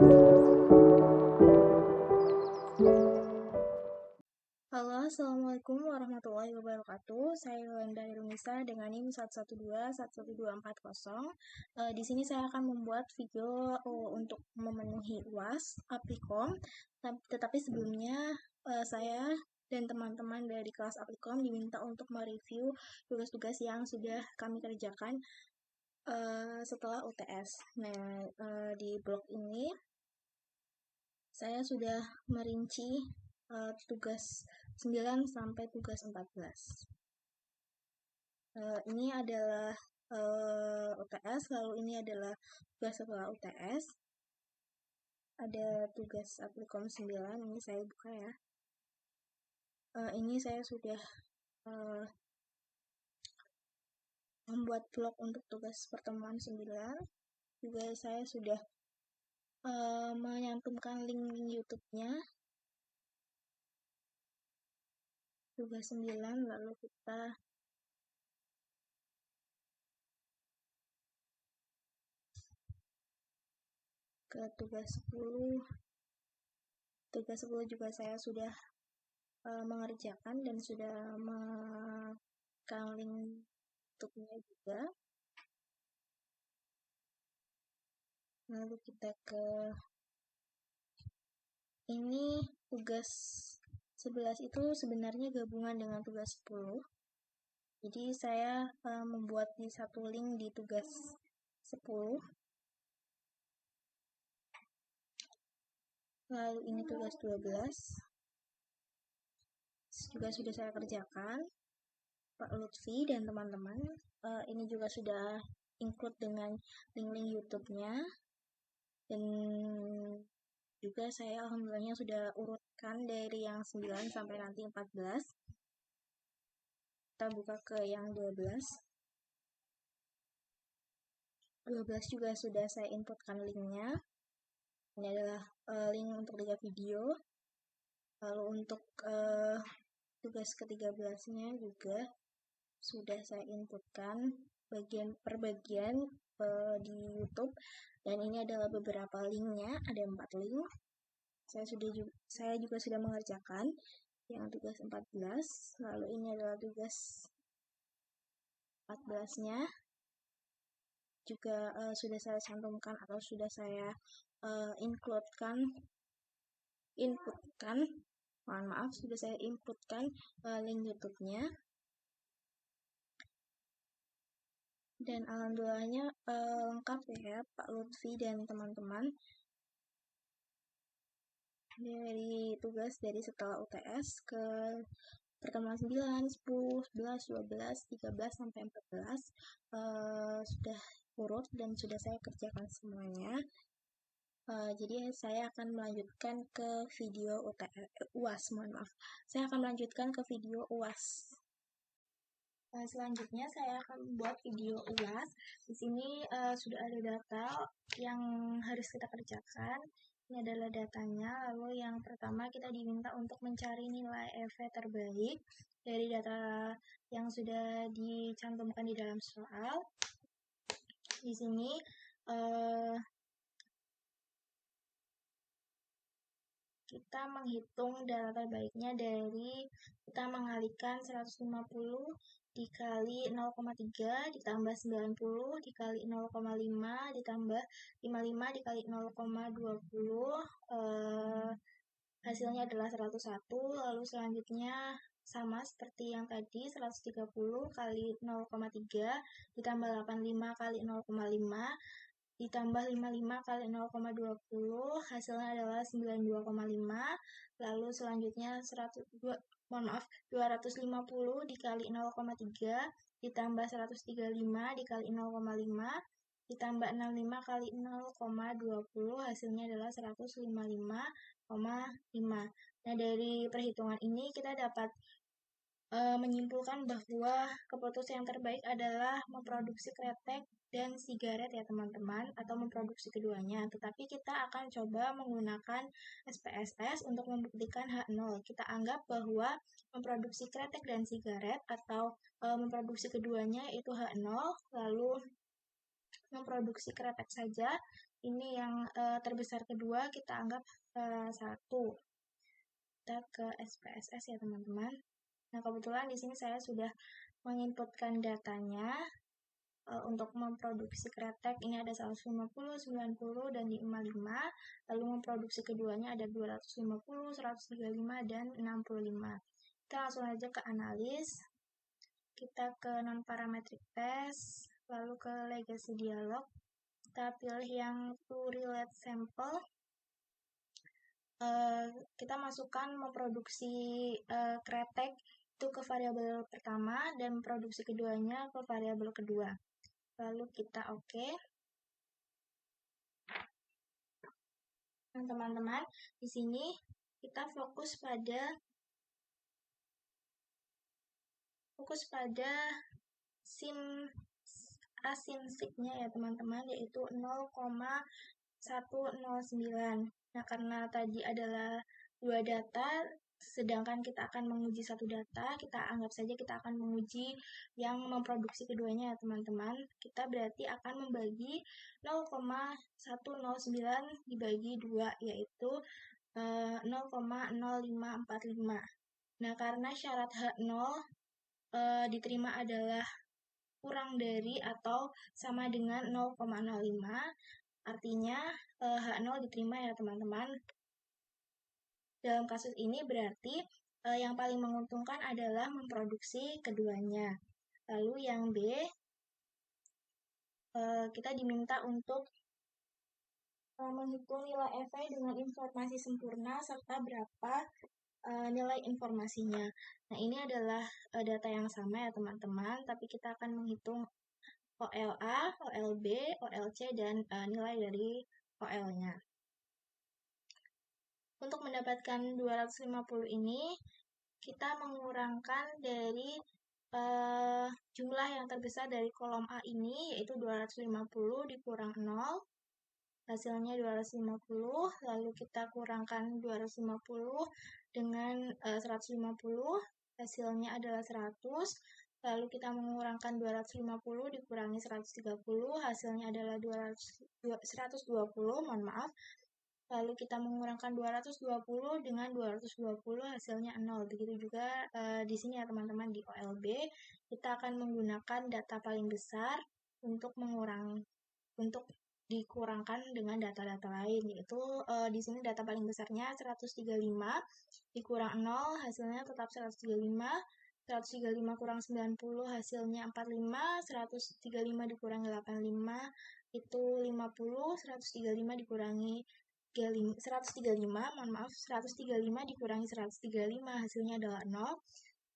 Halo, Assalamualaikum warahmatullahi wabarakatuh. Saya Yolanda Irunisa dengan NIM 112-11240. Di sini saya akan membuat video untuk memenuhi UAS Applikom. Tetapi sebelumnya saya dan teman-teman dari kelas Applikom diminta untuk mereview tugas-tugas yang sudah kami kerjakan setelah UTS. Nah, di blog ini saya sudah merinci tugas 9 sampai tugas 14. Ini adalah UTS, lalu ini adalah tugas setelah UTS. Ada tugas Applikom 9, ini saya buka ya. Ini saya sudah membuat vlog untuk tugas pertemuan 9. Juga saya sudah menyantumkan link YouTube-nya. Tugas 9, lalu kita ke tugas 10. Tugas 10 juga saya sudah mengerjakan dan sudah menekan link YouTube-nya juga. Lalu kita ke ini tugas 11 itu sebenarnya gabungan dengan tugas 10. Jadi saya membuat di satu link di tugas 10. Lalu ini tugas 12. Juga sudah saya kerjakan. Pak Lutfi dan teman-teman. Ini juga sudah include dengan link-link YouTube-nya. Dan juga saya alhamdulillahnya sudah urutkan dari yang 9 sampai nanti 14. Kita buka ke yang 12. 12 juga sudah saya inputkan linknya. Ini adalah link untuk lihat video. Lalu untuk tugas ke-13-nya juga sudah saya inputkan bagian per bagian di YouTube. Dan ini adalah beberapa linknya, ada 4 link. Saya juga sudah mengerjakan yang tugas 14. Lalu ini adalah tugas 14-nya. Juga sudah saya cantumkan atau sudah saya inputkan, mohon maaf, sudah saya inputkan link YouTube-nya. Dan alhamdulillahnya lengkap ya Pak Lutfi dan teman-teman. Dari tugas dari setelah UTS ke pertemuan 9, 10, 11, 12, 13, sampai 14 sudah urut dan sudah saya kerjakan semuanya. Jadi saya akan melanjutkan ke video UAS, mohon maaf. Saya akan melanjutkan ke video UAS. Selanjutnya saya akan membuat video UAS. Di sini sudah ada data yang harus kita kerjakan. Ini adalah datanya. Lalu yang pertama kita diminta untuk mencari nilai EV terbaik dari data yang sudah dicantumkan di dalam soal. Di sini kita menghitung data terbaiknya dari kita mengalikan 150 dikali 0,3 ditambah 90 dikali 0,5 ditambah 55 dikali 0,20, hasilnya adalah 101. Lalu selanjutnya sama seperti yang tadi, 130 kali 0,3 ditambah 85 kali 0,5 ditambah 55 kali 0,20, hasilnya adalah 92,5. Lalu selanjutnya 250 dikali 0,3 ditambah 135 dikali 0,5 ditambah 65 kali 0,20, hasilnya adalah 155,5. Nah, dari perhitungan ini kita dapat menyimpulkan bahwa keputusan yang terbaik adalah memproduksi kretek dan sigaret ya teman-teman, atau memproduksi keduanya. Tetapi kita akan coba menggunakan SPSS untuk membuktikan H0. Kita anggap bahwa memproduksi kretek dan sigaret atau memproduksi keduanya itu H0, lalu memproduksi kretek saja ini yang terbesar kedua kita anggap 1. Kita ke SPSS ya teman-teman. Nah, kebetulan di sini saya sudah menginputkan datanya. Untuk memproduksi kretek ini ada 150, 90, dan 55. Lalu memproduksi keduanya ada 250, 135, dan 65. Kita langsung aja ke analis. Kita ke non-parametric test, lalu ke legacy dialog. Kita pilih yang to relate sample. Kita masukkan memproduksi kretek itu ke variabel pertama dan produksi keduanya ke variabel kedua. Lalu kita oke. Nah, teman-teman, di sini kita fokus pada sim asinsik-nya ya teman-teman, yaitu 0,109. Nah, karena tadi adalah 2 data, sedangkan kita akan menguji 1 data, kita anggap saja kita akan menguji yang memproduksi keduanya ya teman-teman. Kita berarti akan membagi 0,109 dibagi 2, yaitu 0,0545. Nah, karena syarat H0 diterima adalah kurang dari atau sama dengan 0,05, artinya H0 diterima ya teman-teman. Dalam kasus ini berarti yang paling menguntungkan adalah memproduksi keduanya. Lalu yang B, kita diminta untuk menghitung nilai EV dengan informasi sempurna serta berapa nilai informasinya. Nah, ini adalah data yang sama ya teman-teman, tapi kita akan menghitung OLA, OLB, OLC, dan nilai dari OL-nya. Untuk mendapatkan 250 ini, kita mengurangkan dari jumlah yang terbesar dari kolom A ini, yaitu 250 dikurang 0, hasilnya 250, lalu kita kurangkan 250 dengan 150, hasilnya adalah 100, lalu kita mengurangkan 250 dikurangi 130, hasilnya adalah 120, mohon maaf. Lalu kita mengurangkan 220 dengan 220, hasilnya 0. Begitu juga di sini ya teman-teman, di OLB kita akan menggunakan data paling besar untuk dikurangkan dengan data-data lain, yaitu di sini data paling besarnya 135 dikurang 0, hasilnya tetap 135, 135 kurang 90 hasilnya 45, 135 dikurangi 85 itu 50, 135 dikurangi 135, mohon maaf, 135 dikurangi 135 hasilnya adalah 0.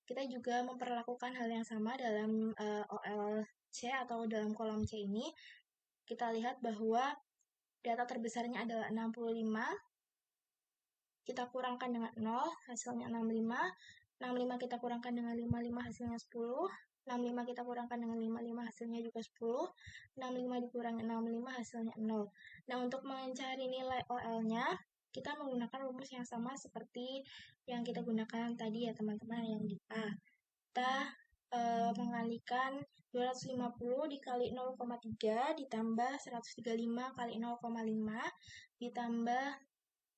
Kita juga memperlakukan hal yang sama dalam OLC atau dalam kolom C ini. Kita lihat bahwa data terbesarnya adalah 65, kita kurangkan dengan 0, hasilnya 65, 65 kita kurangkan dengan 55, hasilnya 10, 65 kita kurangkan dengan 55, hasilnya juga 10, 65 dikurangi 65, hasilnya 0. Nah, untuk mencari nilai OL-nya, kita menggunakan rumus yang sama seperti yang kita gunakan tadi ya teman-teman, yang di A. Kita mengalihkan 250 dikali 0,3 ditambah 135 kali 0,5 ditambah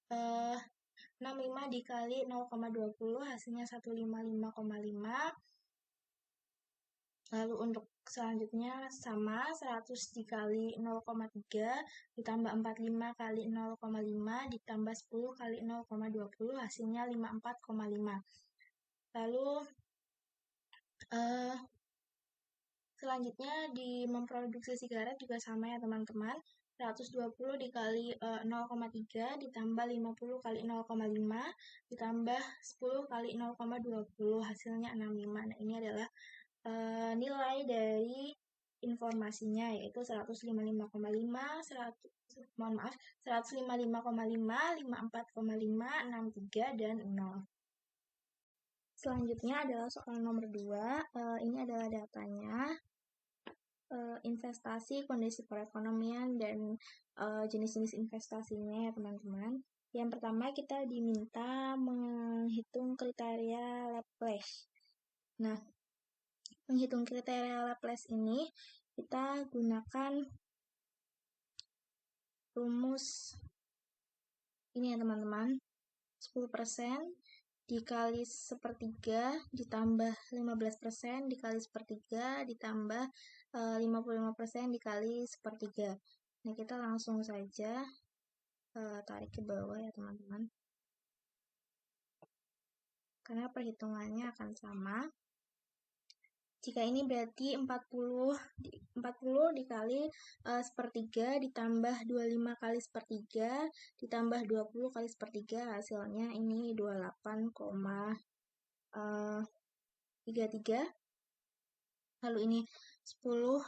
65 dikali 0,20 hasilnya 155,5. Lalu untuk selanjutnya sama, 100 dikali 0,3 ditambah 45 kali 0,5 ditambah 10 kali 0,20 hasilnya 54,5. Lalu selanjutnya di memproduksi sigaret juga sama ya teman-teman. 120 dikali 0,3 ditambah 50 kali 0,5 ditambah 10 kali 0,20 hasilnya 65. Nah, ini adalah nilai dari informasinya, yaitu 155,5, 155,5, 54,5, 63, dan 0. Selanjutnya adalah soal nomor 2. Ini adalah datanya. Investasi, kondisi perekonomian, dan jenis-jenis investasinya ya teman-teman. Yang pertama kita diminta menghitung kriteria Laplace. Nah, menghitung kriteria Laplace ini kita gunakan rumus ini ya teman-teman, 10% dikali sepertiga ditambah 15% dikali sepertiga ditambah 55% dikali sepertiga. Nah, kita langsung saja tarik ke bawah ya teman-teman, karena perhitungannya akan sama. Jika ini berarti 40 dikali sepertiga ditambah 25 kali sepertiga ditambah 20 kali sepertiga, hasilnya ini 28,33. Lalu ini 10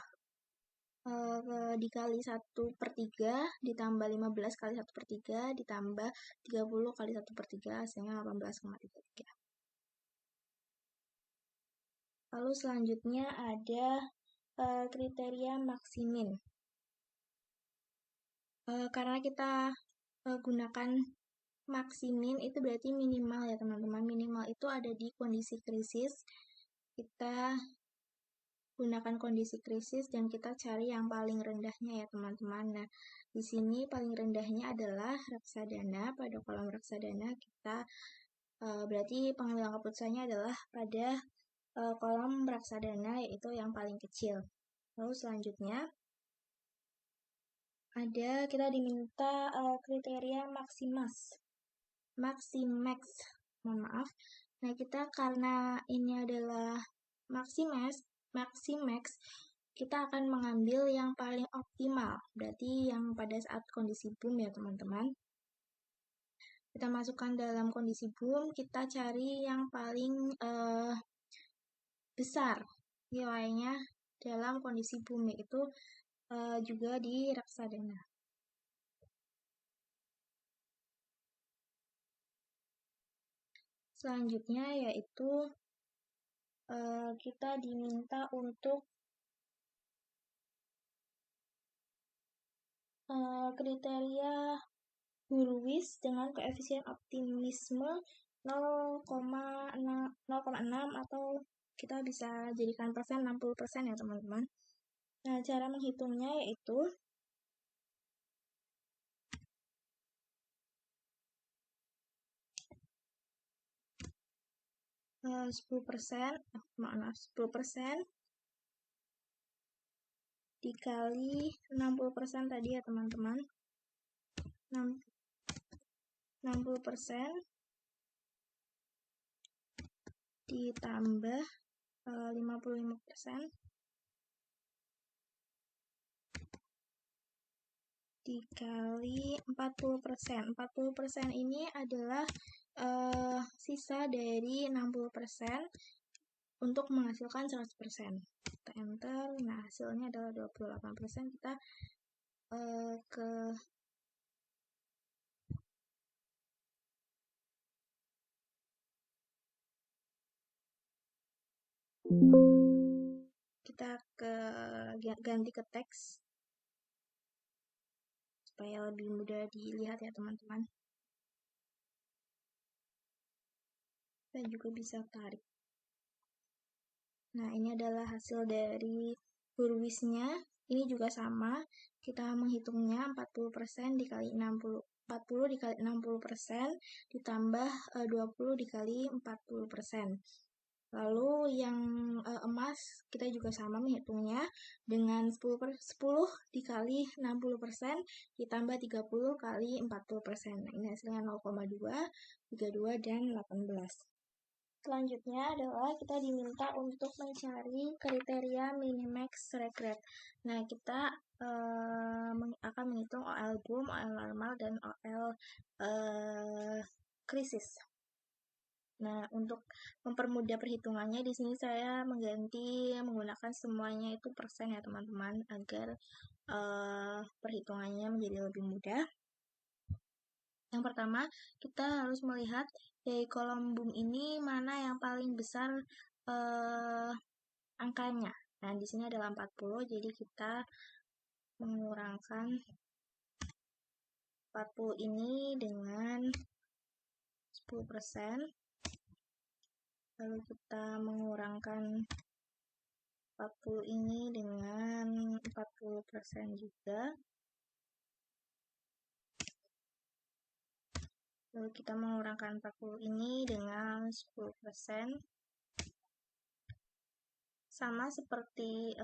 dikali 1/3 ditambah 15 kali 1/3 ditambah 30 kali 1/3, hasilnya 18,33. Lalu selanjutnya ada kriteria maksimin. Karena kita gunakan maksimin, itu berarti minimal ya teman-teman. Minimal itu ada di kondisi krisis. Kita gunakan kondisi krisis dan kita cari yang paling rendahnya ya teman-teman. Nah, di sini paling rendahnya adalah reksadana. Pada kolom reksadana kita berarti pengambilan keputusannya adalah pada kolom reksadana, yaitu yang paling kecil. Lalu selanjutnya ada kita diminta kriteria maximax, mohon maaf. Nah, kita karena ini adalah maximax, kita akan mengambil yang paling optimal, berarti yang pada saat kondisi boom ya teman-teman. Kita masukkan dalam kondisi boom, kita cari yang paling besar nilainya dalam kondisi boom, yaitu juga di reksadana. Selanjutnya yaitu kita diminta untuk kriteria Hurwitz dengan koefisien optimisme 0,6 atau kita bisa jadikan persen 60% ya teman-teman. Nah, cara menghitungnya yaitu uh, 10% dikali 60% tadi ya teman-teman. 60% ditambah 55% dikali 40%. 40% ini adalah sisa dari 60% untuk menghasilkan 100%. Kita enter, nah hasilnya adalah 28%. Kita ganti ke teks supaya lebih mudah dilihat ya teman-teman. Kita juga bisa tarik. Nah, ini adalah hasil dari Hurwitznya. Ini juga sama, kita menghitungnya 40% dikali 60, 40 dikali 60% ditambah 20 dikali 40%. Lalu yang emas kita juga sama menghitungnya dengan 10 dikali 60% ditambah 30 kali 40%. Nah, ini hasilnya 0,2, 32, dan 18. Selanjutnya adalah kita diminta untuk mencari kriteria minimax regret. Nah, kita akan menghitung OL boom, OL normal, dan OL krisis. Nah, untuk mempermudah perhitungannya, di sini saya menggunakan semuanya itu persen ya teman-teman, agar perhitungannya menjadi lebih mudah. Yang pertama, kita harus melihat dari kolom boom ini mana yang paling besar angkanya. Nah, di sini adalah 40, jadi kita mengurangkan 40 ini dengan 10%. Lalu kita mengurangkan 40 ini dengan 40% juga. Lalu kita mengurangkan 40 ini dengan 10%. Sama seperti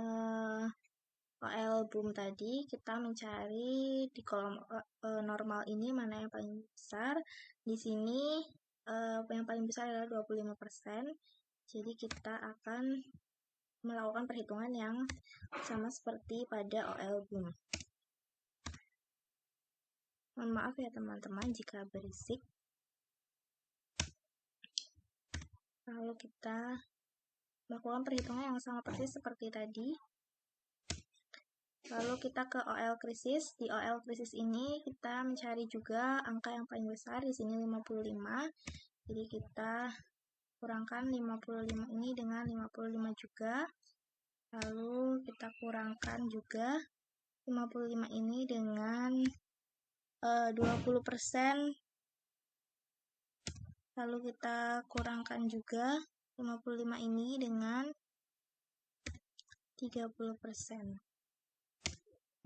OL boom tadi, kita mencari di kolom normal ini mana yang paling besar. Di sini yang paling besar adalah 25%. Jadi kita akan melakukan perhitungan yang sama seperti pada OL boom. Mohon maaf ya teman-teman jika berisik. Lalu kita melakukan perhitungan yang sama persis seperti tadi. Lalu kita ke OL krisis. Di OL krisis ini kita mencari juga angka yang paling besar, di sini 55. Jadi kita kurangkan 55 ini dengan 55 juga. Lalu kita kurangkan juga 55 ini dengan 20%. Lalu kita kurangkan juga 55 ini dengan 30%.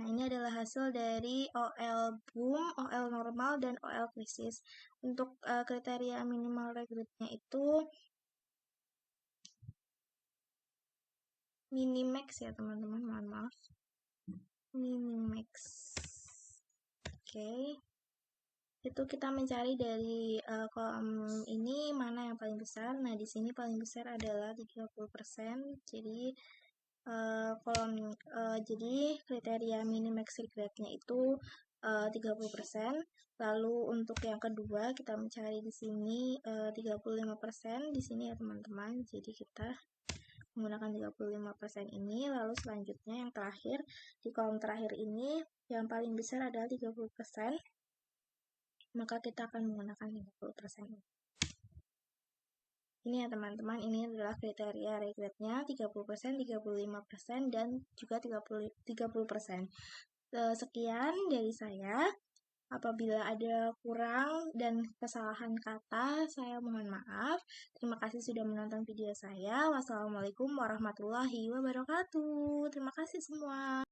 Nah, ini adalah hasil dari OL boom, OL normal, dan OL krisis. Untuk kriteria minimal regretnya itu minimax ya teman-teman, mohon maaf. Minimax. Oke. Itu kita mencari dari kolom ini mana yang paling besar. Nah, di sini paling besar adalah 30%. Jadi jadi kriteria minimax regret-nya itu 30%. Lalu untuk yang kedua kita mencari di sini 35% di sini ya teman-teman. Jadi kita menggunakan 35% ini. Lalu selanjutnya yang terakhir di kolom terakhir ini yang paling besar adalah 30%. Maka kita akan menggunakan 30% ini. Ini ya teman-teman, ini adalah kriteria regretnya 30%, 35%, dan juga 30%. Sekian dari saya. Apabila ada kurang dan kesalahan kata, saya mohon maaf. Terima kasih sudah menonton video saya. Wassalamualaikum warahmatullahi wabarakatuh. Terima kasih semua.